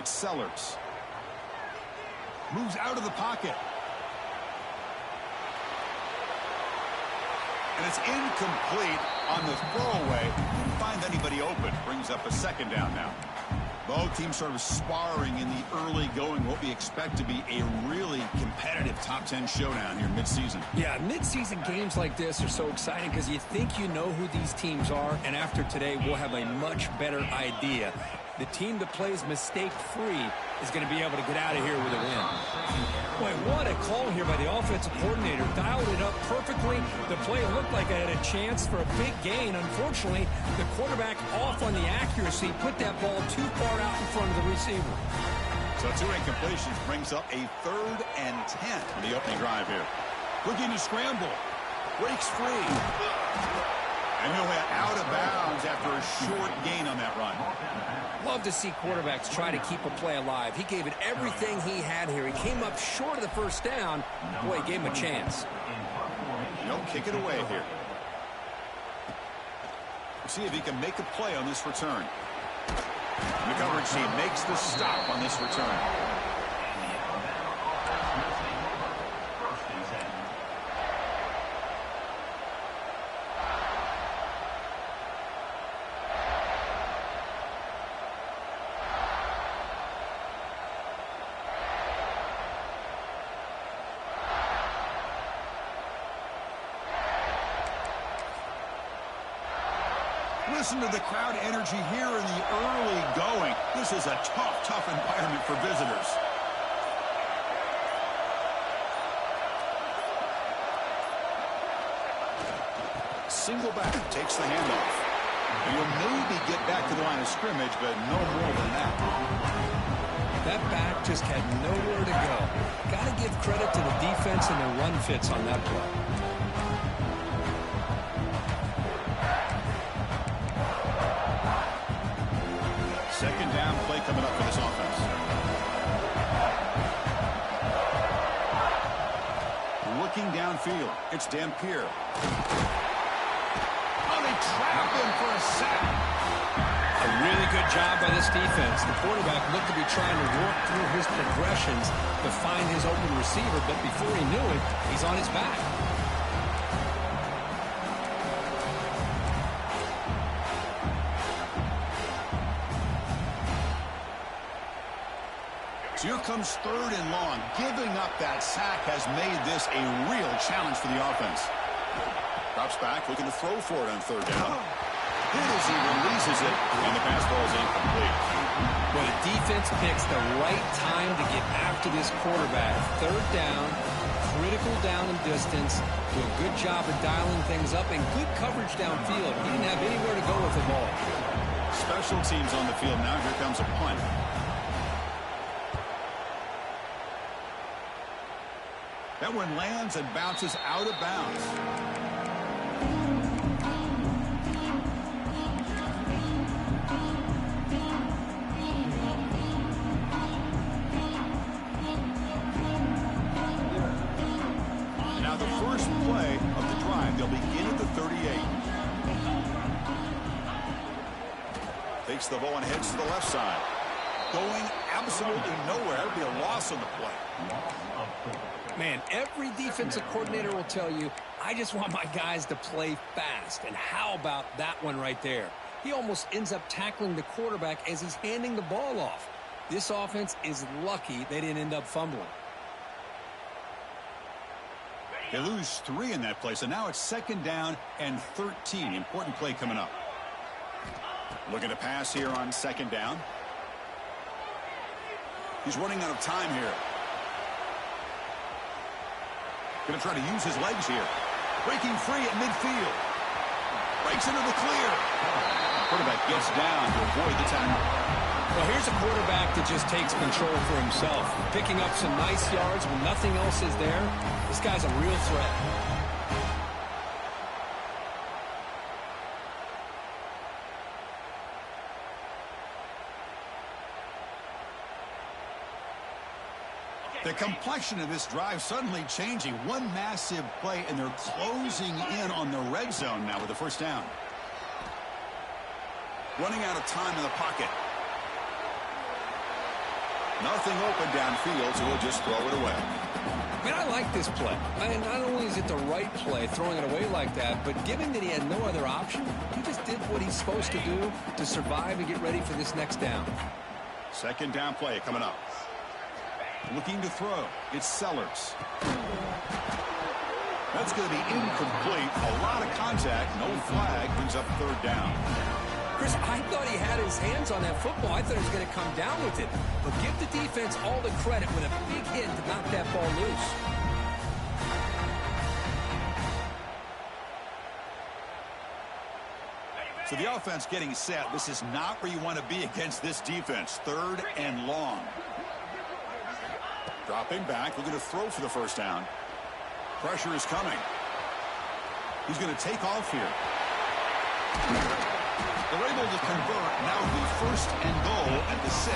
It's Sellers. Moves out of the pocket. And it's incomplete on the throwaway. Didn't find anybody open. Brings up a second down now. Both teams sort of sparring in the early going, what we expect to be a really competitive top 10 showdown here mid-season. Yeah, mid-season games like this are so exciting because you think you know who these teams are, and after today, we'll have a much better idea. The team that plays mistake-free is going to be able to get out of here with a win. Boy, what a call here by the offensive coordinator. Dialed it up perfectly. The play looked like it had a chance for a big gain. Unfortunately, the quarterback off on the accuracy, put that ball too far out in front of the receiver. So 2 incompletions brings up a 3rd and 10 on the opening drive here. Looking to scramble. Breaks free. And he'll head out of bounds after a short gain on that run. Love to see quarterbacks try to keep a play alive. He gave it everything he had here. He came up short of the first down. Boy, he gave him a chance. He'll kick it away here. See if he can make a play on this return. And the coverage team makes the stop on this return. Listen to the crowd energy here in the early going. This is a tough environment for visitors. Single back, takes the handoff. And will maybe get back to the line of scrimmage, but no more than that. That back just had nowhere to go. Got to give credit to the defense and their run fits on that play. Second down play coming up for this offense. Looking downfield, it's Dampier. Oh, they trap him for a sack. A really good job by this defense. The quarterback looked to be trying to work through his progressions to find his open receiver, but before he knew it, he's on his back. So here comes 3rd and long. Giving up that sack has made this a real challenge for the offense. Drops back, looking to throw for it on 3rd down. Hit as he releases it, and the pass ball is incomplete. Well, the defense picks the right time to get after this quarterback. 3rd down, critical down in distance. Do a good job of dialing things up and good coverage downfield. He didn't have anywhere to go with the ball. Special teams on the field now. Here comes a punt. That one lands and bounces out of bounds. Now the first play of the drive, they'll begin at the 38. Takes the ball and heads to the left side. Going absolutely nowhere. It'll be a loss on the play. Man, every defensive coordinator will tell you, I just want my guys to play fast. And how about that one right there? He almost ends up tackling the quarterback as he's handing the ball off. This offense is lucky they didn't end up fumbling. They lose 3 in that play, so now it's 2nd down and 13. Important play coming up. Looking to pass here on 2nd down. He's running out of time here. Going to try to use his legs here. Breaking free at midfield. Breaks into the clear. Quarterback gets down to avoid the tackle. Well, here's a quarterback that just takes control for himself. Picking up some nice yards when nothing else is there. This guy's a real threat. The complexion of this drive suddenly changing. One massive play, and they're closing in on the red zone now with the first down. Running out of time in the pocket. Nothing open downfield, so he'll just throw it away. Man, I like this play. And not only is it the right play, throwing it away like that, but given that he had no other option, he just did what he's supposed to do to survive and get ready for this next down. Second down play coming up. Looking to throw. It's Sellers. That's going to be incomplete. A lot of contact. No flag. Brings up third down. Chris, I thought he had his hands on that football. I thought he was going to come down with it. But give the defense all the credit with a big hit to knock that ball loose. So the offense getting set. This is not where you want to be against this defense. Third and long. Dropping back. We're going to throw for the first down. Pressure is coming. He's going to take off here. They're able to convert. Now the first and goal at the 6.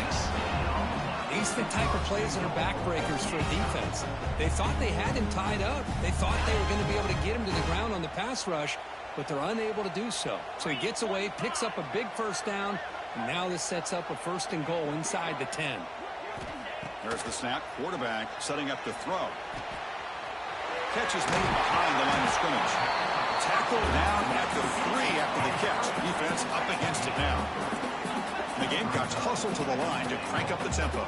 These are the type of plays that are backbreakers for a defense. They thought they had him tied up. They thought they were going to be able to get him to the ground on the pass rush, but they're unable to do so. So he gets away, picks up a big first down, and now this sets up a first and goal inside the 10. There's the snap. Quarterback setting up to throw. Catch is made behind the line of scrimmage. Tackle down at the 3 after the catch. Defense up against it now. The Gamecocks hustle to the line to crank up the tempo.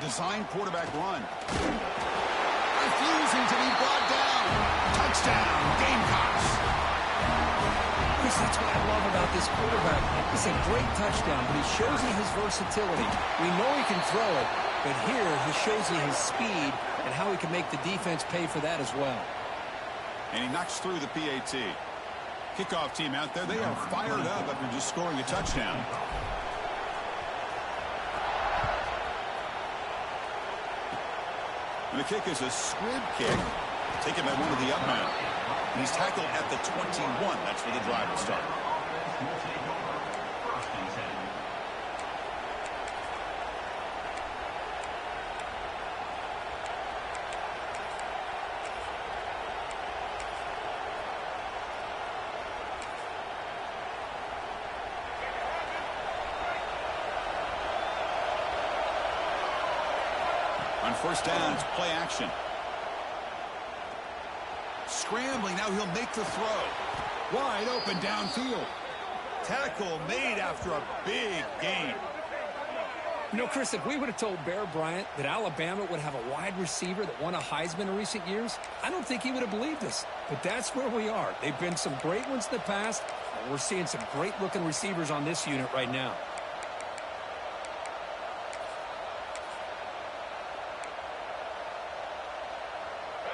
Design quarterback run. Refusing to be brought down. Touchdown, Gamecocks. Chris, that's what I love about this quarterback. It's a great touchdown, but he shows you his versatility. We know he can throw it, but here he shows you his speed and how he can make the defense pay for that as well. And he knocks through the PAT. Kickoff team out there, they are fired up after just scoring a touchdown. And the kick is a squib kick, taken by one of the up men. And he's tackled at the 21. That's where the drive will start. On first down, it's play action. Scrambling, now he'll make the throw. Wide open downfield. Tackle made after a big gain. You know, Chris, if we would have told Bear Bryant that Alabama would have a wide receiver that won a Heisman in recent years, I don't think he would have believed us. But that's where we are. They've been some great ones in the past, and we're seeing some great-looking receivers on this unit right now.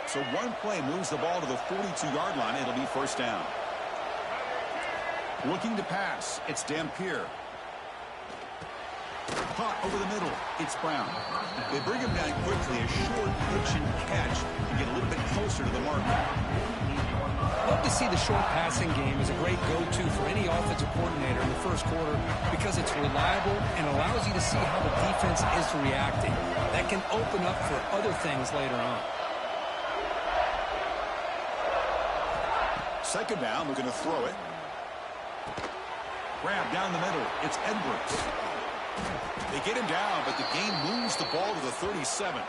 So one play moves the ball to the 42-yard line. It'll be first down. Looking to pass. It's Dampier. Caught over the middle. It's Brown. They bring him down quickly. A short pitch and catch to get a little bit closer to the marker. Love to see the short passing game as a great go-to for any offensive coordinator in the first quarter because it's reliable and allows you to see how the defense is reacting. That can open up for other things later on. Second down, we're going to throw it. Grab down the middle. It's Edwards. They get him down, but the game moves the ball to the 37.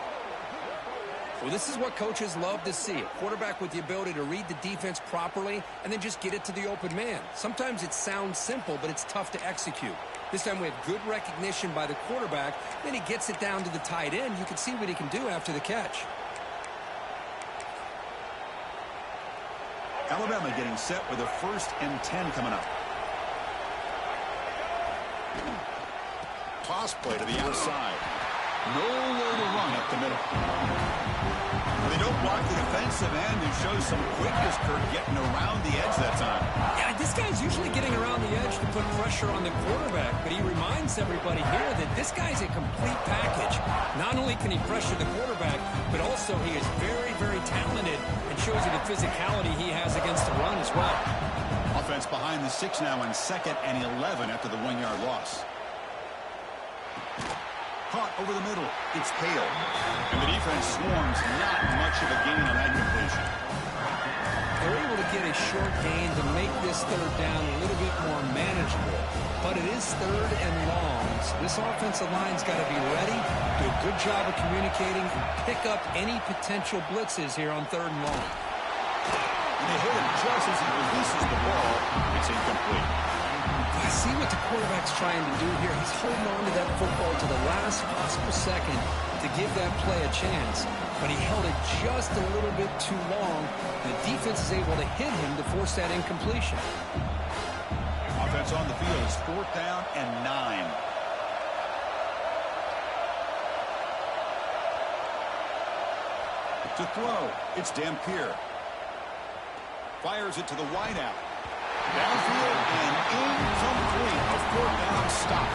Well, this is what coaches love to see. A quarterback with the ability to read the defense properly and then just get it to the open man. Sometimes it sounds simple, but it's tough to execute. This time we have good recognition by the quarterback. Then he gets it down to the tight end. You can see what he can do after the catch. Alabama getting set with a first and 10 coming up. Toss play to the outside. Nowhere to run up the middle. They don't block the defensive end and show some quickness, Kirk, getting around the edge that time. Yeah, this guy's usually getting around the edge to put pressure on the quarterback, but he reminds everybody here that this guy's a complete package. Not only can he pressure the quarterback, but also he is very, very talented and shows you the physicality he has against the run as well. Offense behind the 6 now on 2nd and 11 after the 1-yard loss. Caught over the middle. It's Hale. And the defense swarms. Not much of a gain on that completion. they're able to get a short gain to make this third down a little bit more manageable. But it is third and long, so this offensive line's got to be ready, do a good job of communicating, and pick up any potential blitzes here on third and long. And they hit him just as he releases the ball. It's incomplete. I see what the quarterback's trying to do here. He's holding on to that football to the last possible second to give that play a chance. But he held it just a little bit too long. The defense is able to hit him to force that incompletion. Offense on the field is 4th down and 9. To throw, it's Dampier. Fires it to the wideout. Downfield and incomplete. A 4th down stop.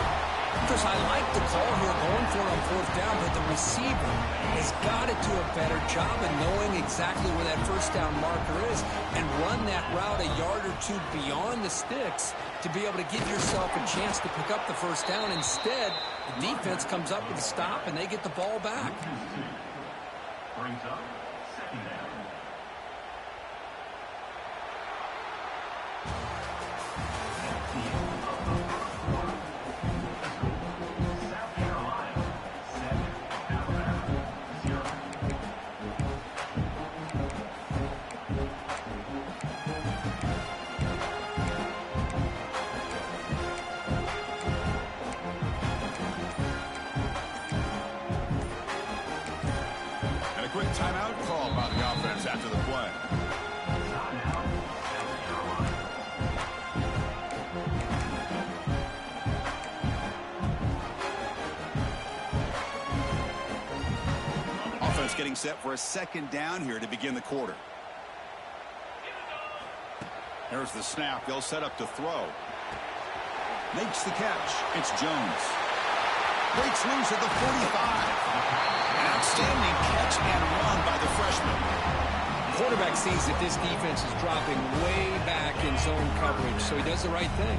Chris, I like the call here going for it on 4th down, but the receiver has got to do a better job of knowing exactly where that first down marker is and run that route a yard or two beyond the sticks to be able to give yourself a chance to pick up the first down. Instead, the defense comes up with a stop and they get the ball back. Brings up 2nd down. Timeout called by the offense after the play. Offense getting set for a 2nd down here to begin the quarter. There's the snap. They'll set up to throw. Makes the catch. It's Jones. Breaks loose at the 45. An outstanding catch and run by the freshman. Quarterback sees that this defense is dropping way back in zone coverage, so he does the right thing.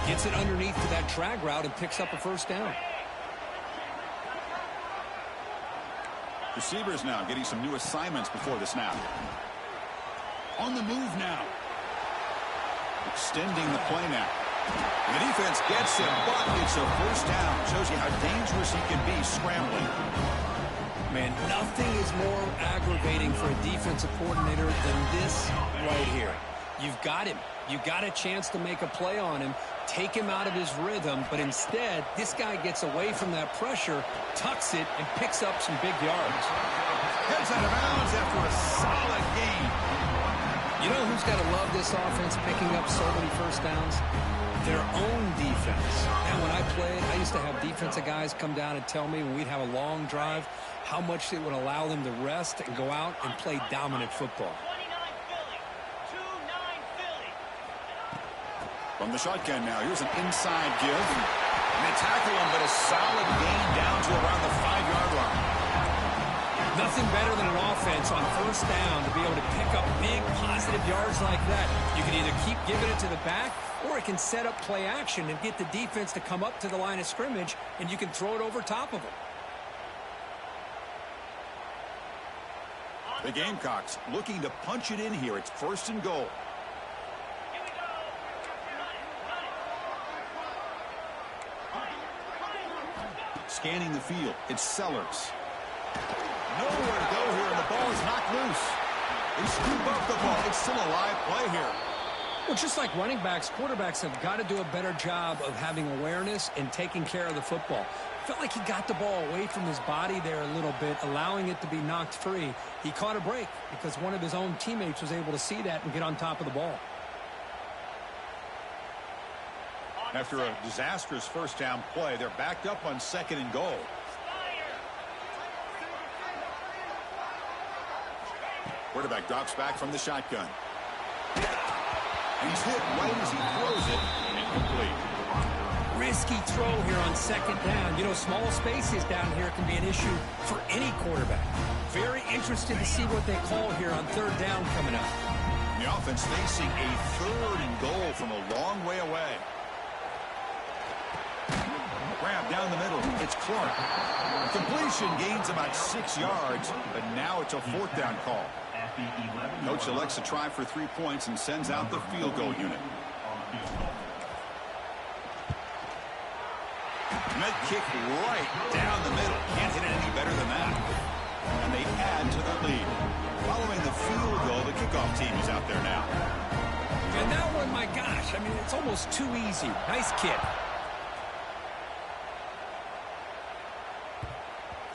Gets it underneath to that drag route and picks up a first down. Receivers now getting some new assignments before the snap. On the move now. Extending the play now. The defense gets him, but it's a first down. Shows you how dangerous he can be scrambling. Man, nothing is more aggravating for a defensive coordinator than this right here. You've got him. You've got a chance to make a play on him, take him out of his rhythm, but instead, this guy gets away from that pressure, tucks it, and picks up some big yards. Heads out of bounds after a solid game. You know who's got to love this offense picking up so many first downs? Their own defense. And when I played, I used to have defensive guys come down and tell me when we'd have a long drive how much it would allow them to rest and go out and play dominant football. From the shotgun now, here's an inside give. And they tackle him, but a solid gain down to around the 5-yard line. Nothing better than an offense on first down to be able to pick up big positive yards like that. You can either keep giving it to the back, or it can set up play action and get the defense to come up to the line of scrimmage, and you can throw it over top of them. The Gamecocks looking to punch it in here. It's 1st and goal. Scanning the field, it's Sellers. Nowhere to go here, and the ball is knocked loose. They scoop up the ball. It's still a live play here. Well, just like running backs, quarterbacks have got to do a better job of having awareness and taking care of the football. Felt like he got the ball away from his body there a little bit, allowing it to be knocked free. He caught a break because one of his own teammates was able to see that and get on top of the ball. After a disastrous first down play, they're backed up on 2nd and goal. Quarterback drops back from the shotgun. And he's hit right as he throws it. Incomplete. Risky throw here on 2nd down. You know, small spaces down here can be an issue for any quarterback. Very interested to see what they call here on 3rd down coming up. The offense facing a 3rd and goal from a long way away. Grab down the middle. It's Clark. Completion gains about 6 yards, but now it's a 4th down call. The 11 Coach elects to try for 3 points and sends out the field goal unit. on the field goal. Med kick right down the middle. Can't hit it any better than that. And they add to their lead. Following the field goal, the kickoff team is out there now. And that one, my gosh, I mean, it's almost too easy. Nice kick.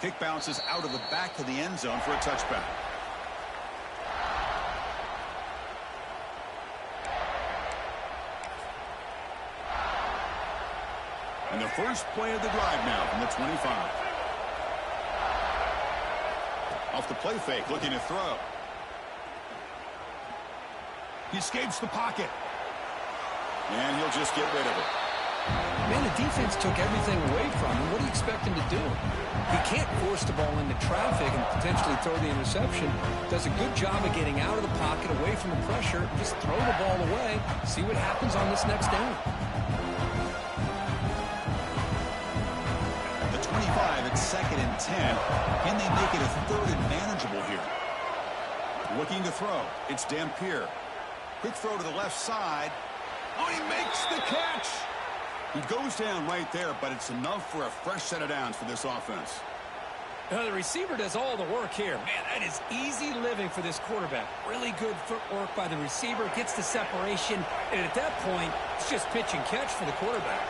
Kick bounces out of the back of the end zone for a touchback. And the first play of the drive now from the 25. Off the play fake, looking to throw. He escapes the pocket. And he'll just get rid of it. Man, the defense took everything away from him. What do you expect him to do? He can't force the ball into traffic and potentially throw the interception. Does a good job of getting out of the pocket, away from the pressure. Just throw the ball away. See what happens on this next down. The 25 at 2nd and 10. Can they make it a 3rd and manageable here? Looking to throw. It's Dampier. Quick throw to the left side. Oh, he makes the catch. He goes down right there, but it's enough for a fresh set of downs for this offense. The receiver does all the work here. Man, that is easy living for this quarterback. Really good footwork by the receiver. Gets the separation. And at that point, it's just pitch and catch for the quarterback.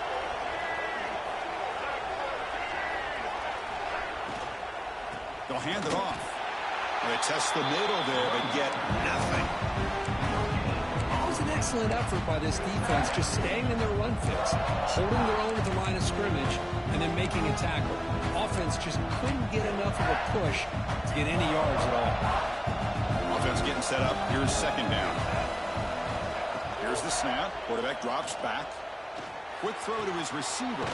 They'll hand it off. They test the middle there, but get nothing. It was an excellent effort by this defense, just staying in their run fits, holding their own at the line of scrimmage, and then making a tackle. Offense just couldn't get enough of a push to get any yards at all. Offense getting set up. Here's 2nd down. Here's the snap. Quarterback drops back. Quick throw to his receiver.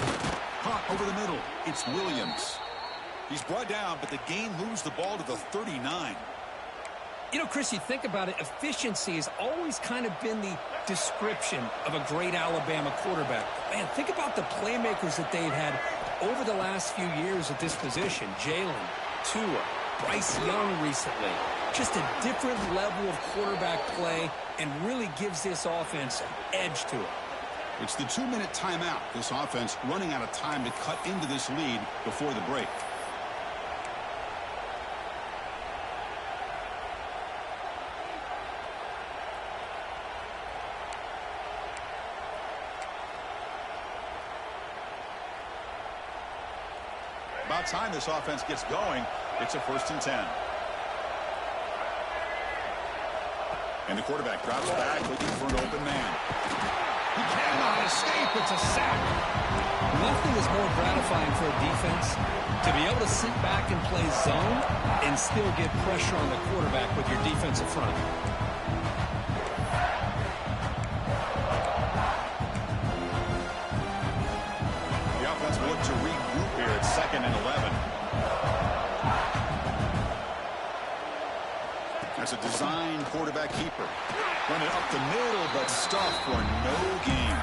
Caught over the middle. It's Williams. He's brought down, but the gain moves the ball to the 39. You know, Chris, you think about it, efficiency has always kind of been the description of a great Alabama quarterback. Man, think about the playmakers that they've had over the last few years at this position. Jalen, Tua, Bryce Young recently. Just a different level of quarterback play and really gives this offense an edge to it. It's the 2-minute timeout. This offense running out of time to cut into this lead before the break. About time this offense gets going. It's a 1st and 10. And the quarterback drops back, looking for an open man. He cannot escape. It's a sack. Nothing is more gratifying for a defense to be able to sit back and play zone and still get pressure on the quarterback with your defensive front. The offense will look to regroup here at 2nd and 11. That's a design quarterback keeper. Run it up the middle, but stuffed for no gain.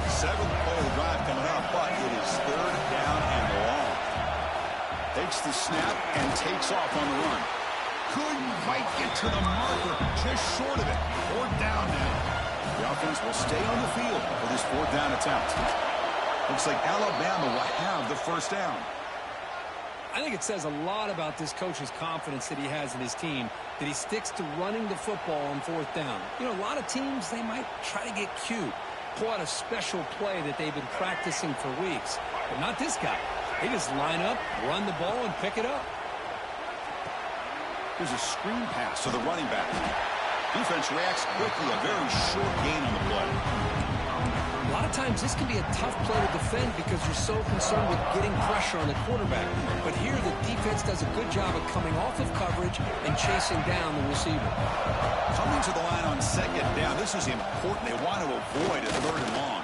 Seventh play of the drive coming up, but it is 3rd down and long. Takes the snap and takes off on the run. Couldn't quite get to the marker, just short of it. 4th down now. The offense will stay on the field for this 4th down attempt. Looks like Alabama will have the 1st down. I think it says a lot about this coach's confidence that he has in his team, that he sticks to running the football on 4th down. You know, a lot of teams, they might try to get cute, pull out a special play that they've been practicing for weeks. But not this guy. They just line up, run the ball, and pick it up. There's a screen pass to the running back. Defense reacts quickly, a very short gain on the play. A lot of times this can be a tough play to defend because you're so concerned with getting pressure on the quarterback. But here the defense does a good job of coming off of coverage and chasing down the receiver. Coming to the line on 2nd down. This is important. They want to avoid a 3rd and long.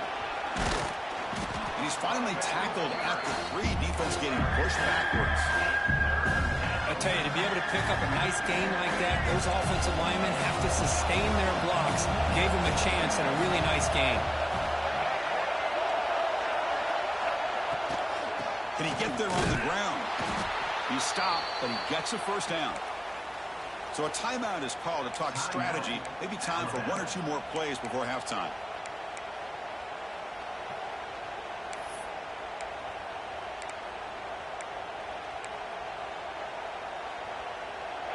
And he's finally tackled at the 3. Defense getting pushed backwards. I tell you, to be able to pick up a nice gain like that, those offensive linemen have to sustain their blocks. Gave him a chance and a really nice gain. Can he get there on the ground? He stopped, but he gets a first down. So a timeout is called to talk strategy. Maybe time for one or two more plays before halftime.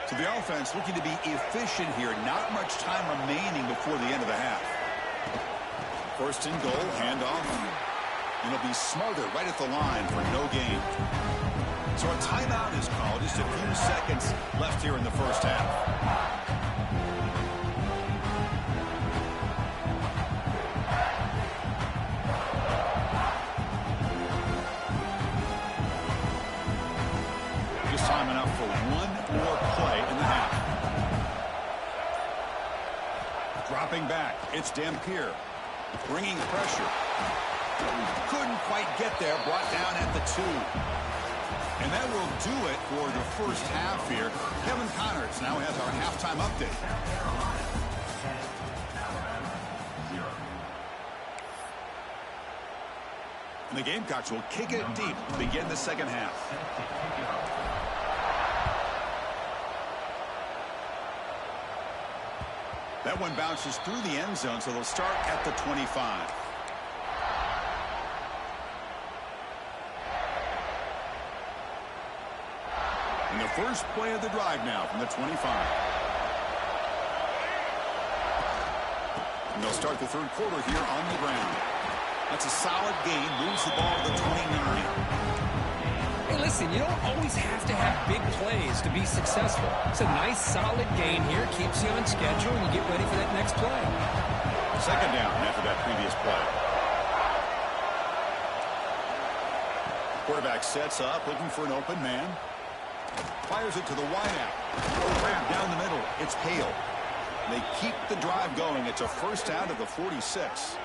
So the offense looking to be efficient here. Not much time remaining before the end of the half. First and goal, handoff. And it'll be smothered right at the line for no gain. So a timeout is called. Just a few seconds left here in the first half. Just time enough for one more play in the half. Dropping back, it's Dampier. Bringing pressure. Couldn't quite get there, brought down at the 2. And that will do it for the first half here. Kevin Connors now has our halftime update. And the Gamecocks will kick it deep to begin the second half. That one bounces through the end zone, so they'll start at the 25. And the first play of the drive now from the 25. And they'll start the third quarter here on the ground. That's a solid gain. Moves the ball to the 29. Hey, listen, you don't always have to have big plays to be successful. It's a nice, solid gain here. Keeps you on schedule, and you get ready for that next play. Second down after that previous play. Quarterback sets up, looking for an open man. Fires it to the wideout. Grab down the middle. It's Hale. They keep the drive going. It's a first down to the 46.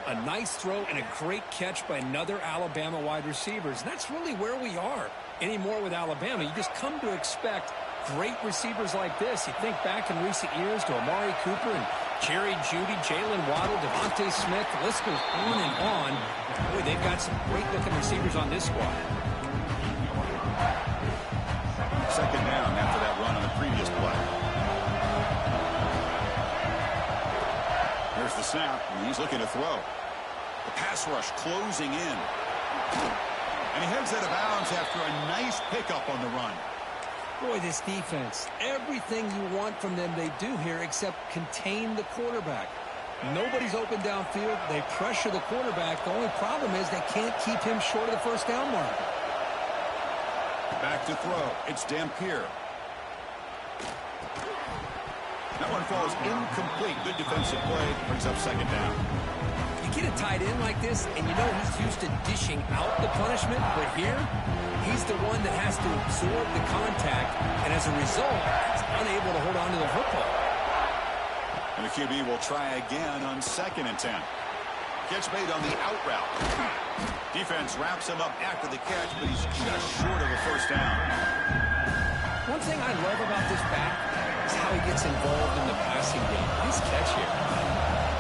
A nice throw and a great catch by another Alabama wide receivers. And that's really where we are anymore with Alabama. You just come to expect great receivers like this. You think back in recent years to Amari Cooper and Jerry Jeudy, Jalen Waddle, Devontae Smith. The list goes on and on. Boy, they've got some great-looking receivers on this squad. Second down after that run on the previous play. Here's the snap, and he's looking to throw. The pass rush closing in. And he heads out of bounds after a nice pickup on the run. Boy, this defense, everything you want from them they do here except contain the quarterback. Nobody's open downfield. They pressure the quarterback. The only problem is they can't keep him short of the first down mark. Back to throw. It's Dampier. That one falls incomplete. Good defensive play. Brings up second down. You get a tight end like this, and you know he's used to dishing out the punishment, but here, he's the one that has to absorb the contact, and as a result, he's unable to hold on to the football. And the QB will try again on 2nd and 10. Catch made on the out route. Defense wraps him up after the catch, but he's just short of a first down. One thing I love about this back is how he gets involved in the passing game. Nice catch here.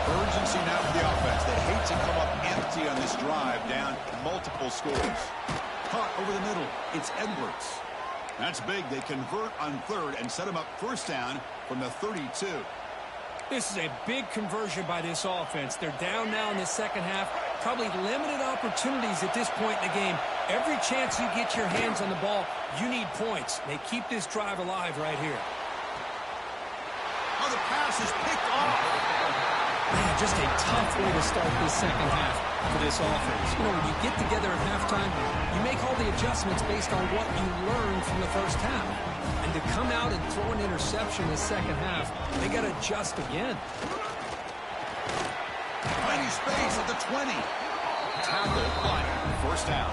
Urgency now for the offense. They hate to come up empty on this drive, down multiple scores. Caught over the middle. It's Edwards. That's big. They convert on 3rd and set him up first down from the 32. This is a big conversion by this offense. They're down now in the second half. Probably limited opportunities at this point in the game. Every chance you get your hands on the ball, you need points. They keep this drive alive right here. Oh, the pass is picked off. Man, just a tough way to start this second half for this offense. You know, when you get together at halftime, you make all the adjustments based on what you learned from the first half. And to come out and throw an interception in the second half, they got to adjust again. Tiny space at the 20. Tackle, but first down.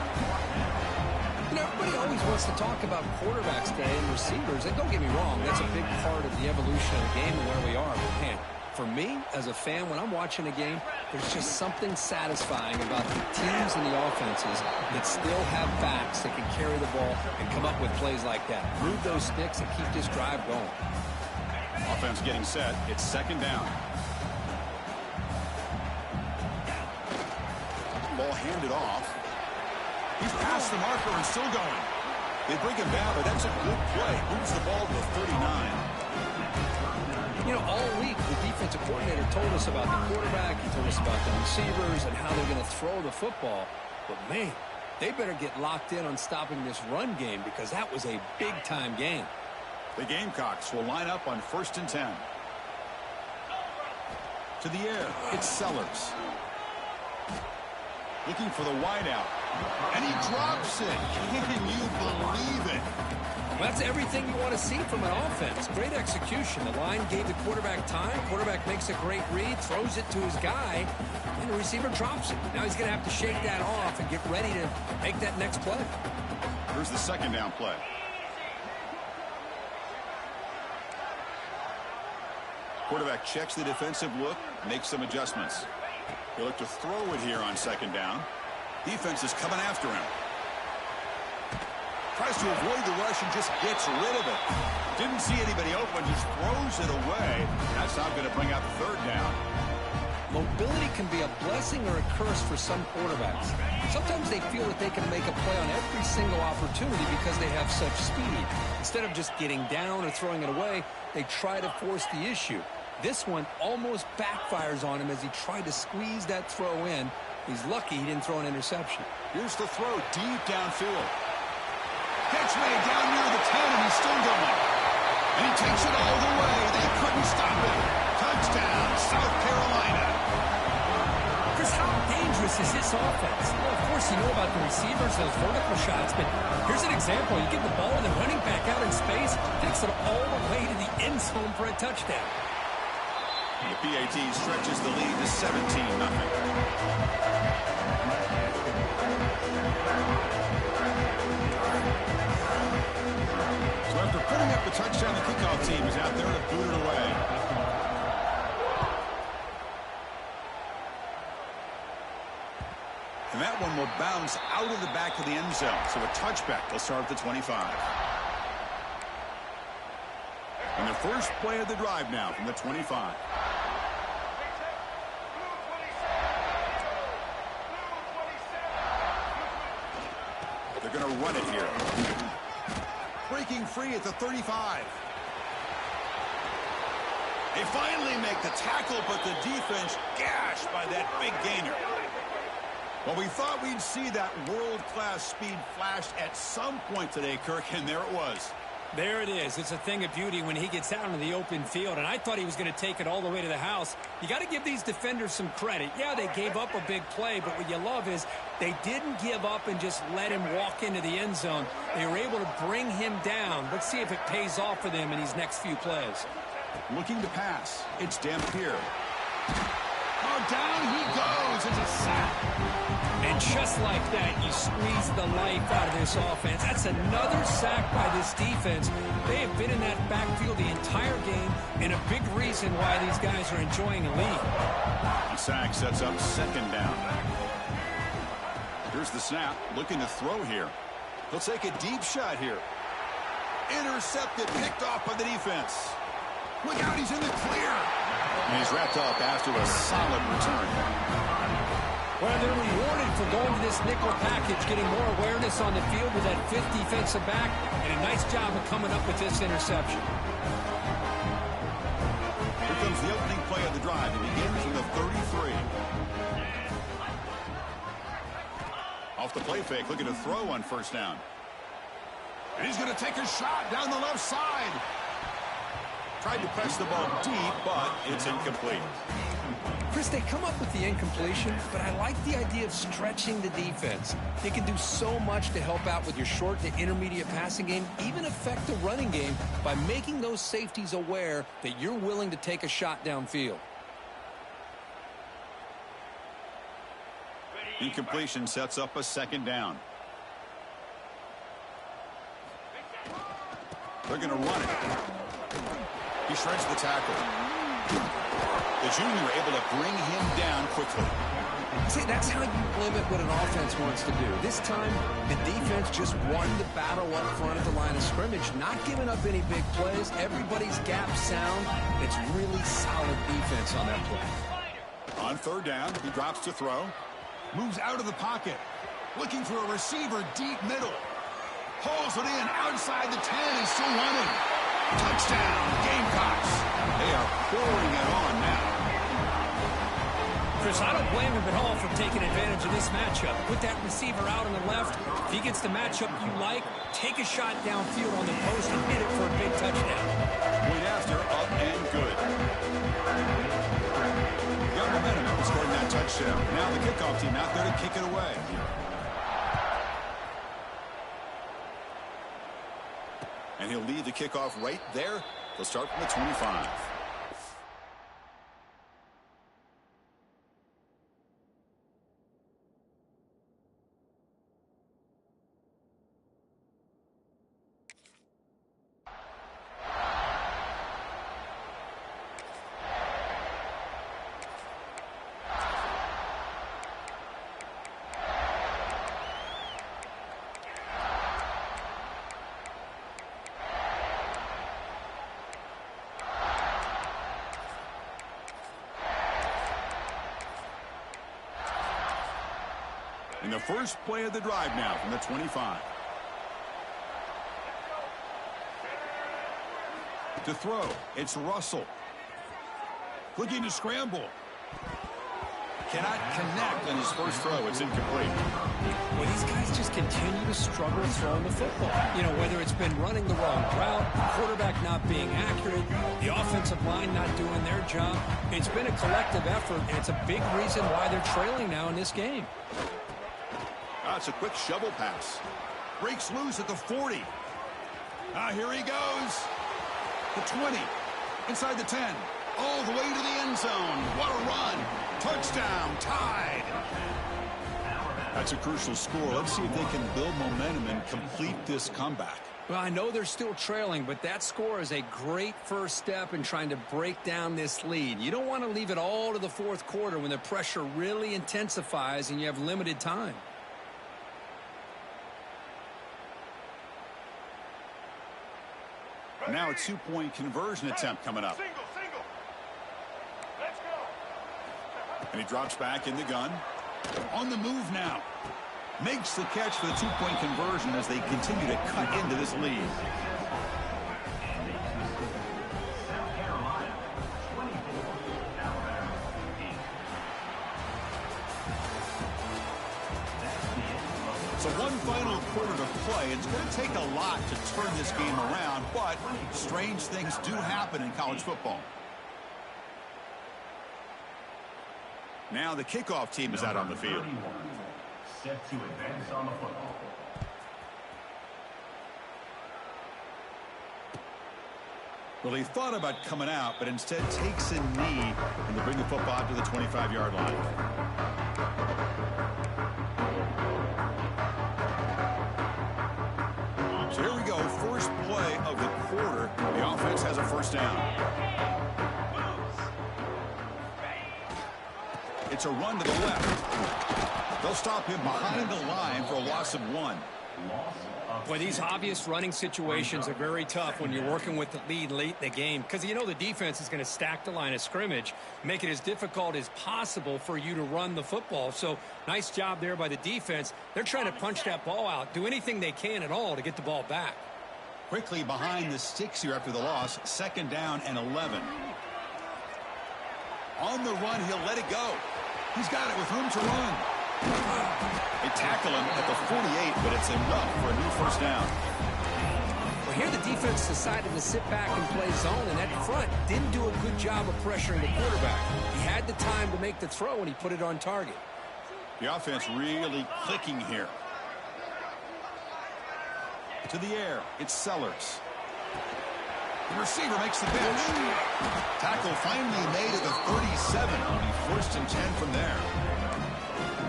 You know, everybody always wants to talk about quarterbacks today and receivers. And don't get me wrong, that's a big part of the evolution of the game and where we are. But man, for me, as a fan, when I'm watching a game, there's just something satisfying about the teams and the offenses that still have backs that can carry the ball and come up with plays like that. Move those sticks and keep this drive going. Offense getting set. It's second down. Ball handed off. He's past the marker and still going. They bring him down, but that's a good play. Moves the ball to the 39. You know, all week, the defensive coordinator told us about the quarterback. He told us about the receivers and how they're going to throw the football. But, man, they better get locked in on stopping this run game because that was a big-time game. The Gamecocks will line up on 1st and 10. To the air, it's Sellers. Looking for the wideout. And he drops it. Can you believe it? Well, that's everything you want to see from an offense. Great execution. The line gave the quarterback time. Quarterback makes a great read, throws it to his guy, and the receiver drops it. Now he's going to have to shake that off and get ready to make that next play. Here's the 2nd down play. Quarterback checks the defensive look, makes some adjustments. He'll look to throw it here on 2nd down. Defense is coming after him. Tries to avoid the rush and just gets rid of it. Didn't see anybody open, just throws it away. That's not going to bring out the 3rd down. Mobility can be a blessing or a curse for some quarterbacks. Sometimes they feel that they can make a play on every single opportunity because they have such speed. Instead of just getting down or throwing it away, they try to force the issue. This one almost backfires on him as he tried to squeeze that throw in. He's lucky he didn't throw an interception. Here's the throw deep downfield. Catch made down near the 10, and he's still going. And he takes it all the way. They couldn't stop him. Touchdown, South Carolina. Chris, how dangerous is this offense? Well, of course, you know about the receivers, those vertical shots, but here's an example. You get the ball and the running back out in space, takes it all the way to the end zone for a touchdown. The PAT stretches the lead to 17-0. So after putting up the touchdown, the kickoff team is out there to boot it away. And that one will bounce out of the back of the end zone. So a touchback. They'll start at the 25. And the first play of the drive now from the 25. They're going to run it here. Breaking free at the 35. They finally make the tackle, but the defense gashed by that big gainer. Well, we thought we'd see that world-class speed flashed at some point today, Kirk, and there it was. There it is. It's a thing of beauty when he gets out into the open field, and I thought he was going to take it all the way to the house. You got to give these defenders some credit. Yeah, they gave up a big play, but what you love is they didn't give up and just let him walk into the end zone. They were able to bring him down. Let's see if it pays off for them in these next few plays. Looking to pass. It's Dampier. Oh, down he goes. It's a sack. And just like that, you squeeze the life out of this offense. That's another sack by this defense. They have been in that backfield the entire game, and a big reason why these guys are enjoying a lead. The sack sets up 2nd down. Here's the snap. Looking to throw here. He'll take a deep shot here. Intercepted, picked off by the defense. Look out, he's in the clear. And he's wrapped up after a solid return. Well, they're rewarded for going to this nickel package, getting more awareness on the field with that 5th defensive back, and a nice job of coming up with this interception. Here comes the opening play of the drive. It begins from the 33. Off the play fake, looking to throw on 1st down. And he's going to take a shot down the left side. Tried to press the ball deep, but it's incomplete. Chris, they come up with the incompletion, but I like the idea of stretching the defense. They can do so much to help out with your short to intermediate passing game, even affect the running game by making those safeties aware that you're willing to take a shot downfield. Incompletion sets up a 2nd down. They're going to run it. He shreds the tackle. The junior able to bring him down quickly. See, that's how you limit what an offense wants to do. This time, the defense just won the battle up front at the line of scrimmage, not giving up any big plays. Everybody's gap sound. It's really solid defense on that play. On 3rd down, he drops to throw. Moves out of the pocket. Looking for a receiver deep middle. Pulls it in outside the 10 and still running. Touchdown, Gamecocks. They are pouring it on now. Chris, I don't blame him at all for taking advantage of this matchup. Put that receiver out on the left. If he gets the matchup you like, take a shot downfield on the post and hit it for a big touchdown. Point after, up and good. Got momentum after scoring that touchdown. Now the kickoff team out there to kick it away. And he'll lead the kickoff right there. They'll start from the 25. In the first play of the drive now from the 25. To throw, it's Russell. Looking to scramble. Cannot connect on his first throw. It's incomplete. Well, these guys just continue to struggle throwing the football. You know, whether it's been running the wrong route, the quarterback not being accurate, the offensive line not doing their job. It's been a collective effort, and it's a big reason why they're trailing now in this game. That's a quick shovel pass. Breaks loose at the 40. Here he goes. The 20. Inside the 10. All the way to the end zone. What a run. Touchdown. Tied. That's a crucial score. Let's see if they can build momentum and complete this comeback. Well, I know they're still trailing, but that score is a great first step in trying to break down this lead. You don't want to leave it all to the fourth quarter when the pressure really intensifies and you have limited time. Now a two-point conversion attempt coming up. Let's go. And he drops back in the gun. On the move now. Makes the catch for the two-point conversion as they continue to cut into this lead. So one final quarter to play. It's going to take a lot to turn this game around, but strange things do happen in college football. Now the kickoff team is out on the field. Set to advance on the football. Well, he thought about coming out, but instead takes a knee and they bring the football out to the 25-yard line. So here we go, first play of the quarter. The offense has a first down. It's a run to the left. They'll stop him behind the line for a loss of 1. Boy, these obvious running situations are very tough when you're working with the lead late in the game because you know the defense is going to stack the line of scrimmage, make it as difficult as possible for you to run the football. So nice job there by the defense. They're trying to punch that ball out, do anything they can at all to get the ball back. Quickly behind the sticks here after the loss, second down and 11. On the run, he'll let it go. He's got it with room to run. They tackle him at the 48, but it's enough for a new first down. Well, here the defense decided to sit back and play zone, and that front didn't do a good job of pressuring the quarterback. He had the time to make the throw, and he put it on target. The offense really clicking here. To the air, it's Sellers. The receiver makes the pitch. Tackle finally made at the 37. It'll be first and 10 from there.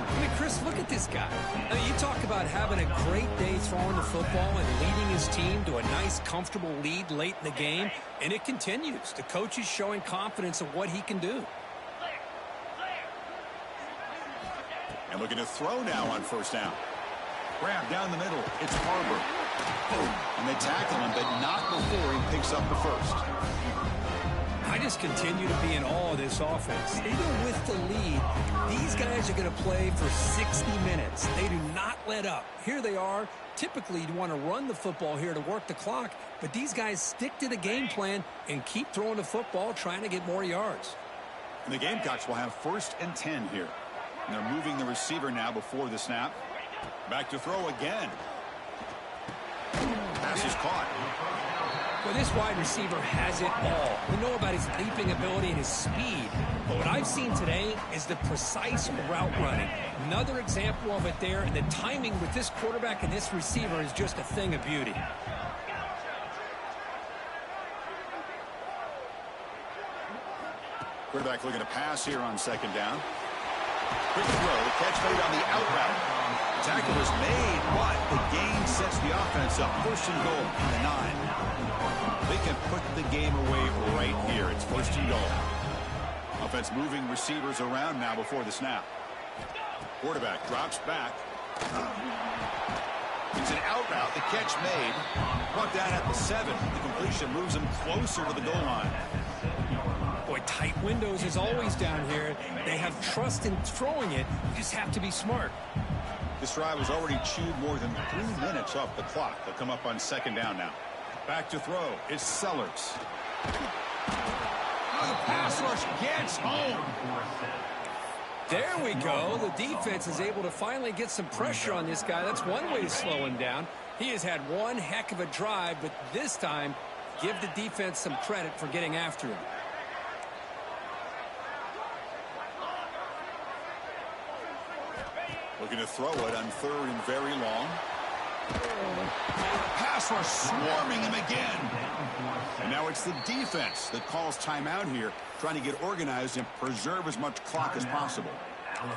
I mean, Chris, look at this guy. I mean, you talk about having a great day throwing the football and leading his team to a nice, comfortable lead late in the game, and it continues. The coach is showing confidence of what he can do. And looking to throw now on first down. Grab down the middle. It's Harbor. Boom. And they tackle him, but not before he picks up the first. I just continue to be in awe of this offense. Even with the lead, these guys are going to play for 60 minutes. They do not let up. Here they are. Typically, you'd want to run the football here to work the clock, but these guys stick to the game plan and keep throwing the football, trying to get more yards. And the Gamecocks will have 1st and 10 here. And they're moving the receiver now before the snap. Back to throw again. Pass is caught. Well, this wide receiver has it all. We know about his leaping ability and his speed. But what I've seen today is the precise route running. Another example of it there, and the timing with this quarterback and this receiver is just a thing of beauty. Quarterback looking to pass here on 2nd down. Quick throw, catch made on the out route. Tackle was made, but the gain sets the offense up. 1st and goal from the 9. They can put the game away right here. It's 1st and goal. Offense moving receivers around now before the snap. Quarterback drops back. It's an out route. The catch made. Brought down at the 7. The completion moves him closer to the goal line. Boy, tight windows is always down here. They have trust in throwing it. You just have to be smart. This drive has already chewed more than 3 minutes off the clock. They'll come up on 2nd down now. Back to throw. It's Sellers. Oh, the pass rush gets home. There we go. The defense is able to finally get some pressure on this guy. That's one way to slow him down. He has had one heck of a drive, but this time, give the defense some credit for getting after him. Looking to throw it on 3rd and very long. Pass rush swarming him again. And now it's the defense that calls timeout here, trying to get organized and preserve as much clock as possible.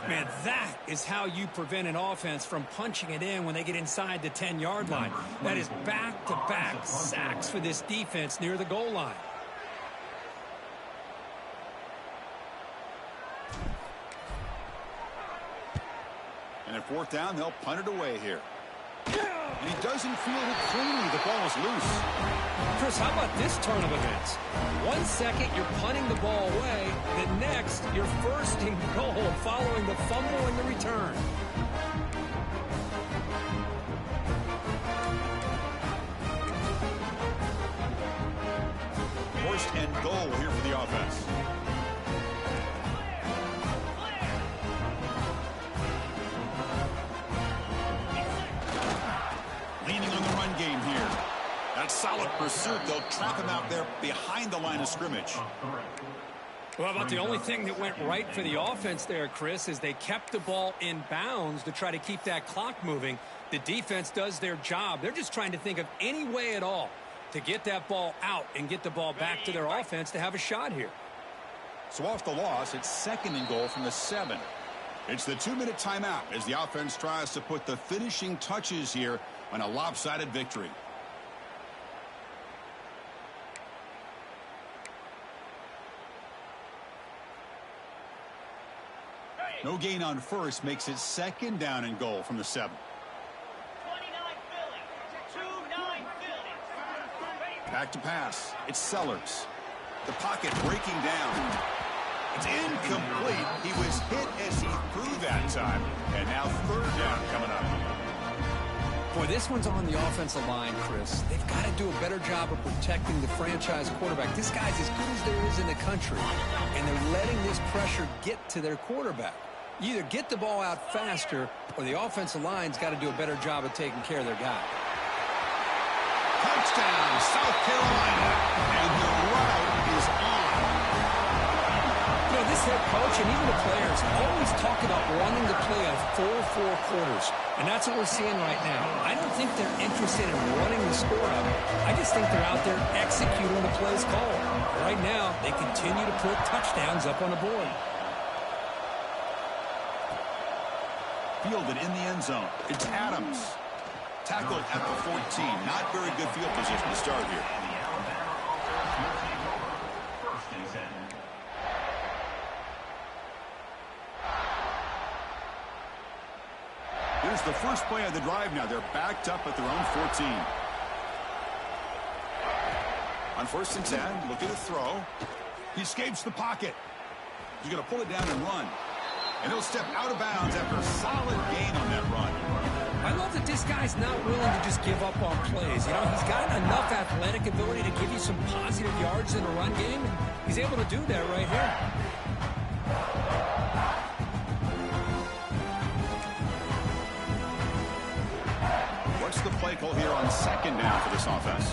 Man, that is how you prevent an offense from punching it in when they get inside the 10-yard line. That is back-to-back sacks for this defense near the goal line. And at 4th down, they'll punt it away here. And he doesn't field it cleanly. The ball is loose. Chris, how about this turn of events? 1 second, you're punting the ball away. The next, you're 1st and goal following the fumble and the return. First and goal here for the offense. Leaning on the run game here. That solid pursuit. They'll trap him out there behind the line of scrimmage. Well, about the only thing that went right for the offense there, Chris, is they kept the ball in bounds to try to keep that clock moving. The defense does their job. They're just trying to think of any way at all to get that ball out and get the ball back to their offense to have a shot here. So off the loss, it's 2nd and goal from the 7. It's the 2-minute timeout as the offense tries to put the finishing touches here on a lopsided victory. No gain on 1st makes it 2nd down and goal from the 7. Back to pass. It's Sellers. The pocket breaking down. It's incomplete. He was hit as he threw that time. And now 3rd down coming up. Boy, this one's on the offensive line, Chris. They've got to do a better job of protecting the franchise quarterback. This guy's as good as there is in the country, and they're letting this pressure get to their quarterback. You either get the ball out faster, or the offensive line's got to do a better job of taking care of their guy. Touchdown, South Carolina, and the route is on. You know, this head coach and even the players always talk about wanting to play a full 4 quarters, and that's what we're seeing right now. I don't think they're interested in running the score up. I just think they're out there executing the plays called. Right now, they continue to put touchdowns up on the board. Fielded in the end zone. It's Adams. Tackled at the 14. Not very good field position to start here. Here's the first play of the drive now. They're backed up at their own 14. On 1st and 10, look at the throw. He escapes the pocket. He's going to pull it down and run. And he'll step out of bounds after a solid gain on that run. I love that this guy's not willing to just give up on plays. You know, he's got enough athletic ability to give you some positive yards in the run game. And he's able to do that right here. What's the play call here on second down for this offense?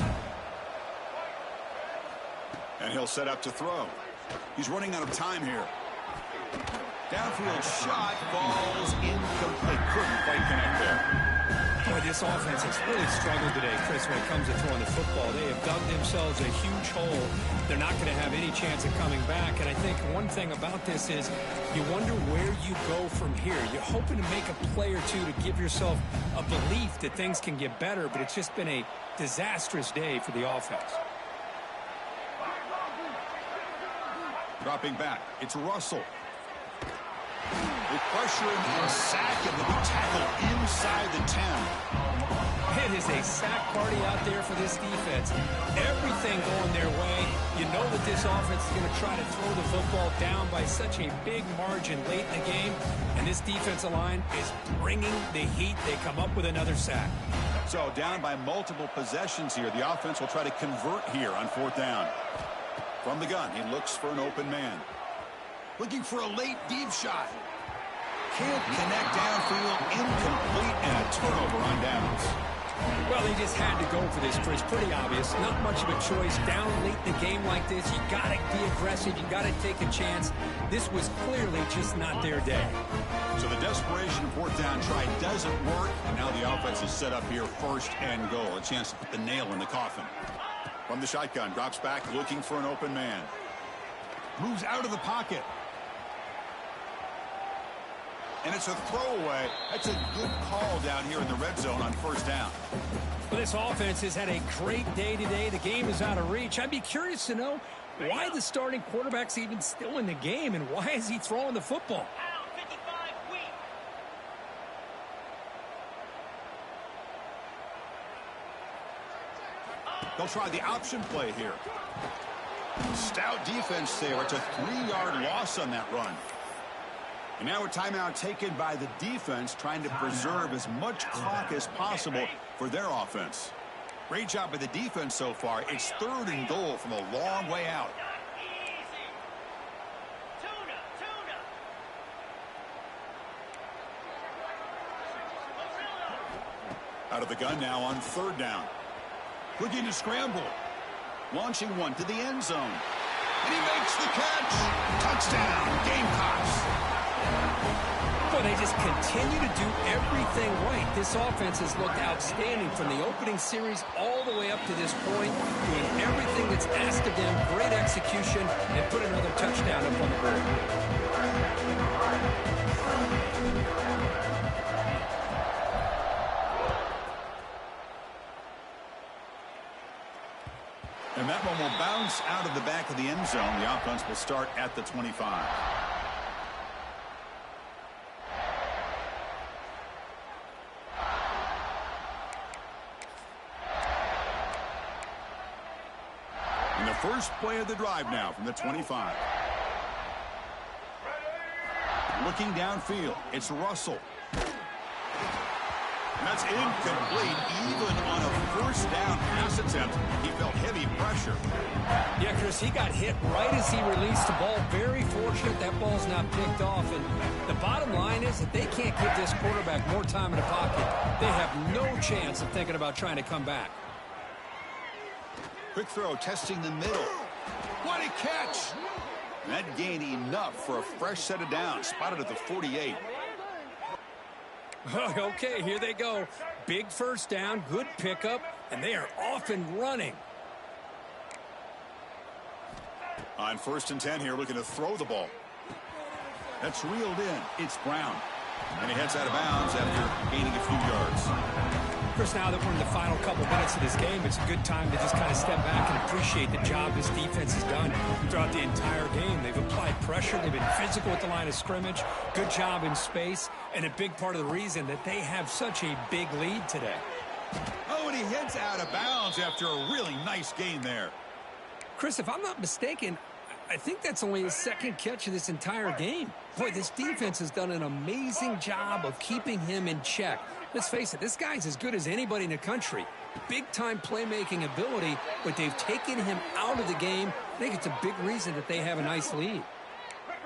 And he'll set up to throw. He's running out of time here. Downfield shot falls incomplete. Couldn't quite connect there. Boy, this offense has really struggled today, Chris, when it comes to throwing the football. They have dug themselves a huge hole. They're not going to have any chance of coming back. And I think one thing about this is you wonder where you go from here. You're hoping to make a play or two to give yourself a belief that things can get better, but it's just been a disastrous day for the offense. Dropping back, it's Russell. With pressure and a sack, and they'll be tackled inside the 10. It is a sack party out there for this defense. Everything going their way. You know that this offense is going to try to throw the football down by such a big margin late in the game. And this defensive line is bringing the heat. They come up with another sack. So down by multiple possessions here. The offense will try to convert here on fourth down. From the gun, he looks for an open man. Looking for a late deep shot. Can't connect downfield, incomplete, and a turnover on downs. Well, they just had to go for this, Chris. Pretty obvious. Not much of a choice. Down late in the game like this, you got to be aggressive. You got to take a chance. This was clearly just not their day. So the desperation fourth down try doesn't work, and now the offense is set up here first and goal. A chance to put the nail in the coffin. From the shotgun, drops back, looking for an open man. Moves out of the pocket. And it's a throwaway. That's a good call down here in the red zone on first down. Well, this offense has had a great day today. The game is out of reach. I'd be curious to know why the starting quarterback's even still in the game, and why is he throwing the football? They'll try the option play here. Stout defense there. It's a 3-yard loss on that run. And now a timeout taken by the defense, trying to preserve as much clock as possible for their offense. Great job by the defense so far. It's third and goal from a long way out. Out of the gun now on third down. Looking to scramble. Launching one to the end zone. And he makes the catch. Touchdown, Gamecocks. Well, they just continue to do everything right. This offense has looked outstanding from the opening series all the way up to this point, doing everything that's asked of them. Great execution, and put another touchdown up on the board. And that one will bounce out of the back of the end zone. The offense will start at the 25. And the first play of the drive now from the 25. Looking downfield, it's Russell. And that's incomplete. Even on a first down pass attempt, he felt heavy pressure. Yeah, Chris, he got hit right as he released the ball. Very fortunate that ball's not picked off. And the bottom line is that they can't give this quarterback more time in the pocket. They have no chance of thinking about trying to come back. Quick throw, testing the middle. What a catch! And that gained enough for a fresh set of downs. Spotted at the 48. Okay, here they go. Big first down, good pickup, and they are off and running. On 1st and 10 here, looking to throw the ball. That's reeled in. It's Brown. And he heads out of bounds after gaining a few yards. Chris, now that we're in the final couple minutes of this game, it's a good time to just kind of step back and appreciate the job this defense has done throughout the entire game. They've applied pressure. They've been physical at the line of scrimmage. Good job in space. And a big part of the reason that they have such a big lead today. Oh, and he heads out of bounds after a really nice gain there. Chris, if I'm not mistaken, I think that's only his second catch of this entire game. Boy, this defense has done an amazing job of keeping him in check. Let's face it, this guy's as good as anybody in the country. Big-time playmaking ability, but they've taken him out of the game. I think it's a big reason that they have a nice lead.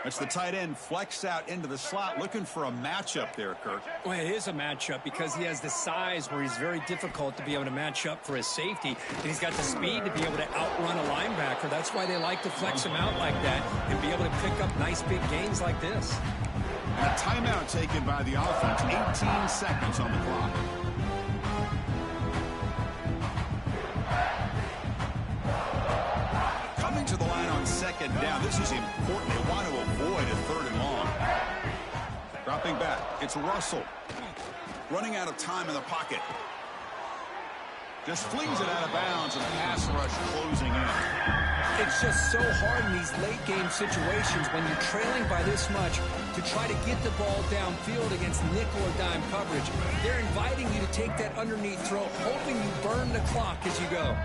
That's the tight end flexed out into the slot, looking for a matchup there, Kirk. Well, it is a matchup because he has the size where he's very difficult to be able to match up for his safety, and he's got the speed to be able to outrun a linebacker. That's why they like to flex him out like that and be able to pick up nice big gains like this. And a timeout taken by the offense, 18 seconds on the clock. Coming to the line on second down. This is important. They want to avoid a 3rd and long. Dropping back. It's Russell. Running out of time in the pocket. Just flings it out of bounds, and the pass rush closing in. It's just so hard in these late-game situations when you're trailing by this much to try to get the ball downfield against nickel or dime coverage. They're inviting you to take that underneath throw, hoping you burn the clock as you go.